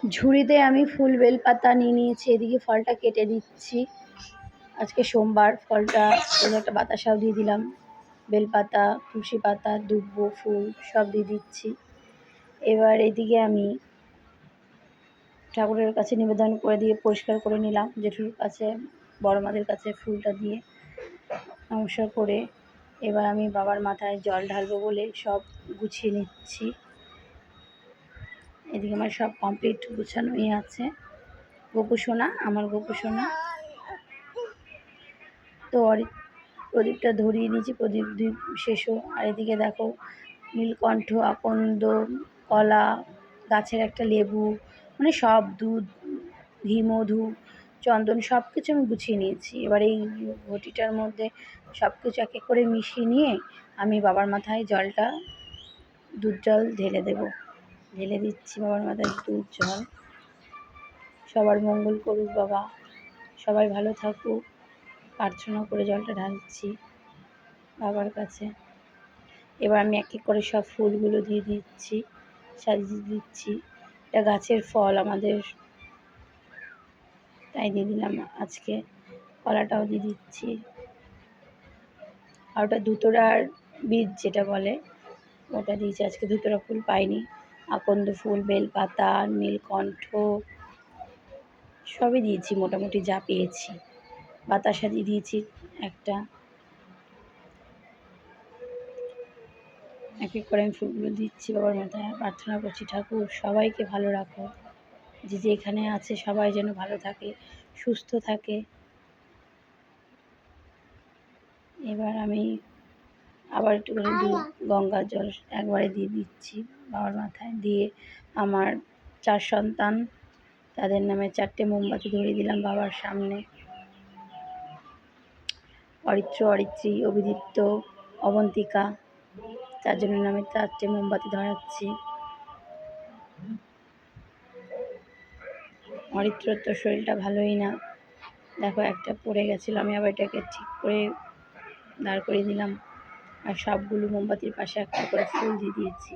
ঝুড়িতে আমি ফুল বেলপাতা নিয়ে নিয়েছি, এদিকে ফলটা কেটে দিচ্ছি। আজকে সোমবার, ফলটা একটা বাতাসাও দিয়ে দিলাম, বেলপাতা, তুলসী পাতা, দুব্বো ফুল সব দিয়ে দিচ্ছি। এবার এদিকে আমি ঠাকুরের কাছে নিবেদন করে দিয়ে পরিষ্কার করে নিলাম, জেঠুর কাছে বড় মাদের কাছে ফুলটা দিয়ে নমস্কার করে এবার আমি বাবার মাথায় জল ঢালবো বলে সব গুছিয়ে নিচ্ছি। এদিকে আমার সব কমপ্লিট গুছানোই আছে। গোপু সোনা, আমার গোপু সোনা তো প্রদীপটা ধরিয়ে নিয়েছি, প্রদীপ শেষও। আর এদিকে দেখো নীলকণ্ঠ, আকন্দ, কলা, গাছের একটা লেবু, মানে সব দুধ, ঘি, মধু, চন্দন সব কিছু আমি গুছিয়ে নিয়েছি। এবার এই ঘটিটার মধ্যে সব কিছু এক এক করে মিশিয়ে নিয়ে আমি বাবার মাথায় জলটা, দুধ জল ঢেলে দেব। ঢেলে দিচ্ছি বাবার মাথায় দুধ জল। সবার মঙ্গল করুক বাবা, সবাই ভালো থাকুক প্রার্থনা করে জলটা ঢালছি বাবার কাছে। এবার আমি এক এক করে সব ফুলগুলো দিয়ে দিচ্ছি, সাজিয়ে দিচ্ছি। এটা গাছের ফল আমাদের, তাই দিয়ে দিলাম আজকে। কলাটাও দিয়ে দিচ্ছি। আর ওটা ধুতরার বীজ যেটা বলে ওটা দিয়েছি আজকে। ধুতরা ফুল পাইনি, আকন্দ ফুল, বেলপাতা, নীলকণ্ঠ সবই দিয়েছি মোটামুটি যা পেয়েছি। বাতাসা দিয়ে দিয়েছি একটা। এক এক করে আমি ফুলগুলো দিচ্ছি বাবার মাথায়। প্রার্থনা করছি, ঠাকুর সবাইকে ভালো রাখো, যে যেখানে আছে সবাই যেন ভালো থাকে, সুস্থ থাকে। এবার আমি আবার একটুখানি গঙ্গার জল একবারে দিয়ে দিচ্ছি বাবার মাথায়। দিয়ে আমার 4 সন্তান, তাদের নামে 4টে মোমবাতি ধরিয়ে দিলাম বাবার সামনে। অরিত্র, অরিত্রী, অভিদীপ্ত, অবন্তিকা, 4 জনের নামে 4টে মোমবাতি ধরাচ্ছি। অরিত্রর তো শরীরটা ভালোই না, দেখো একটা পড়ে গেছিলো, আমি আবার এটাকে ঠিক করে দাঁড় করিয়ে দিলাম। আর সবগুলো মোমবাতির পাশে একটা করে ফুল দিয়ে দিয়েছি।